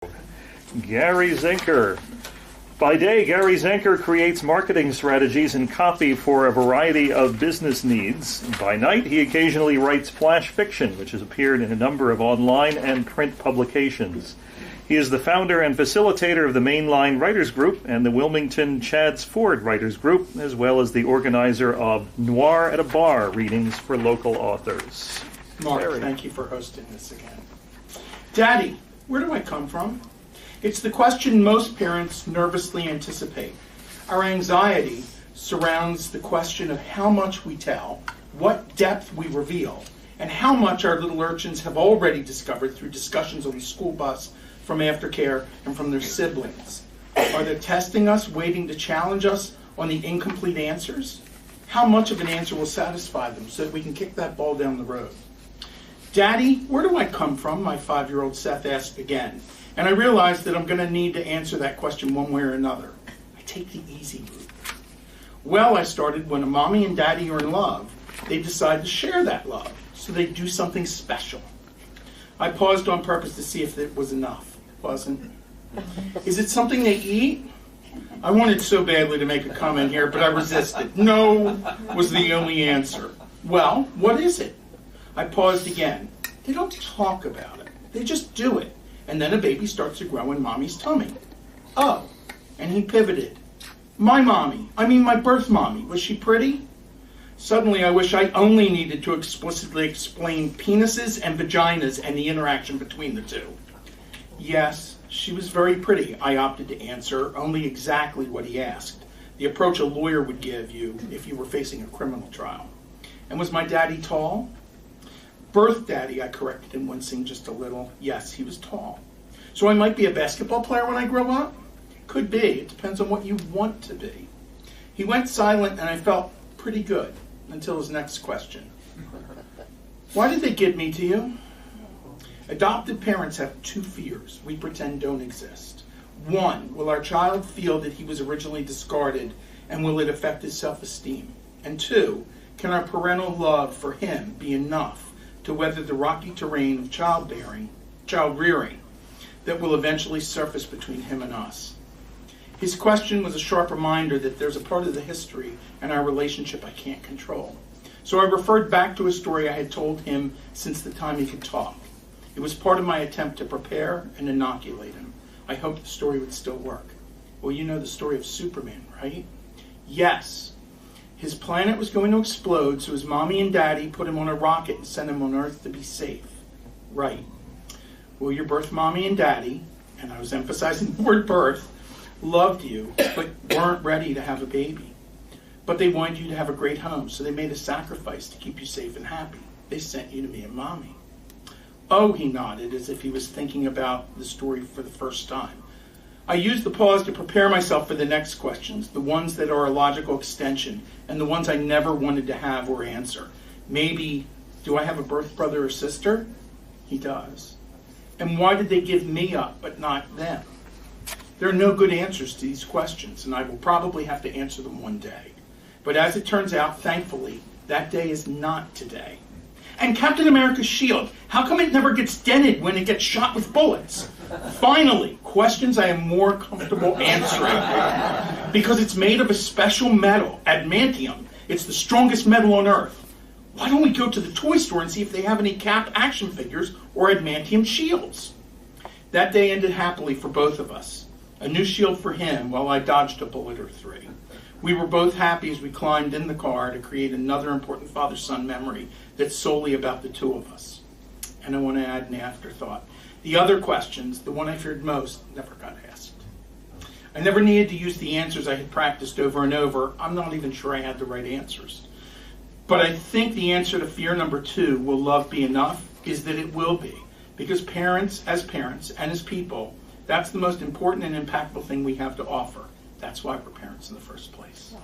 Gary Zenker. By day, Gary Zenker creates marketing strategies and copy for a variety of business needs. By night, he occasionally writes flash fiction, which has appeared in a number of online and print publications. He is the founder and facilitator of the Mainline Writers Group and the Wilmington Chadds Ford Writers Group, as well as the organizer of Noir at a Bar readings for local authors. Mark, thank you for hosting this again. Daddy, where do I come from? It's the question most parents nervously anticipate. Our anxiety surrounds the question of how much we tell, what depth we reveal, and how much our little urchins have already discovered through discussions on the school bus, from aftercare, and from their siblings. Are they testing us, waiting to challenge us on the incomplete answers? How much of an answer will satisfy them so that we can kick that ball down the road? Daddy, where do I come from? My 5-year-old Seth asked again. And I realized that I'm going to need to answer that question one way or another. I take the easy route. Well, I started, when a mommy and daddy are in love, they decide to share that love. So they do something special. I paused on purpose to see if it was enough. Wasn't. Is it something they eat? I wanted so badly to make a comment here, but I resisted. No was the only answer. Well, what is it? I paused again. They don't talk about it. They just do it. And then a baby starts to grow in mommy's tummy. Oh, and he pivoted. My mommy, my birth mommy, was she pretty? Suddenly I wish I only needed to explicitly explain penises and vaginas and the interaction between the two. Yes, she was very pretty, I opted to answer, only exactly what he asked. The approach a lawyer would give you if you were facing a criminal trial. And was my daddy tall? Birth daddy, I corrected him, wincing just a little. Yes, he was tall. So I might be a basketball player when I grow up? Could be. It depends on what you want to be. He went silent, and I felt pretty good until his next question. Why did they give me to you? Adopted parents have two fears we pretend don't exist. One, will our child feel that he was originally discarded, and will it affect his self-esteem? And two, can our parental love for him be enough to weather the rocky terrain of child rearing that will eventually surface between him and us? His question was a sharp reminder that there's a part of the history and our relationship I can't control. So I referred back to a story I had told him since the time he could talk. It was part of my attempt to prepare and inoculate him. I hoped the story would still work. Well, you know the story of Superman, right? Yes. His planet was going to explode, so his mommy and daddy put him on a rocket and sent him on Earth to be safe. Right. Well, your birth mommy and daddy, and I was emphasizing the word birth, loved you, but weren't ready to have a baby. But they wanted you to have a great home, so they made a sacrifice to keep you safe and happy. They sent you to me and mommy. Oh, he nodded, as if he was thinking about the story for the first time. I used the pause to prepare myself for the next questions, the ones that are a logical extension, and the ones I never wanted to have or answer. Maybe, do I have a birth brother or sister? He does. And why did they give me up, but not them? There are no good answers to these questions, and I will probably have to answer them one day. But as it turns out, thankfully, that day is not today. And Captain America's shield, how come it never gets dented when it gets shot with bullets? Finally, questions I am more comfortable answering. Because it's made of a special metal, adamantium. It's the strongest metal on Earth. Why don't we go to the toy store and see if they have any Cap action figures or adamantium shields? That day ended happily for both of us. A new shield for him while I dodged a bullet or three. We were both happy as we climbed in the car to create another important father-son memory that's solely about the two of us. And I want to add an afterthought. The other questions, the one I feared most, never got asked. I never needed to use the answers I had practiced over and over. I'm not even sure I had the right answers. But I think the answer to fear number 2, will love be enough, is that it will be. Because parents, and as people, that's the most important and impactful thing we have to offer. That's why we're parents in the first place.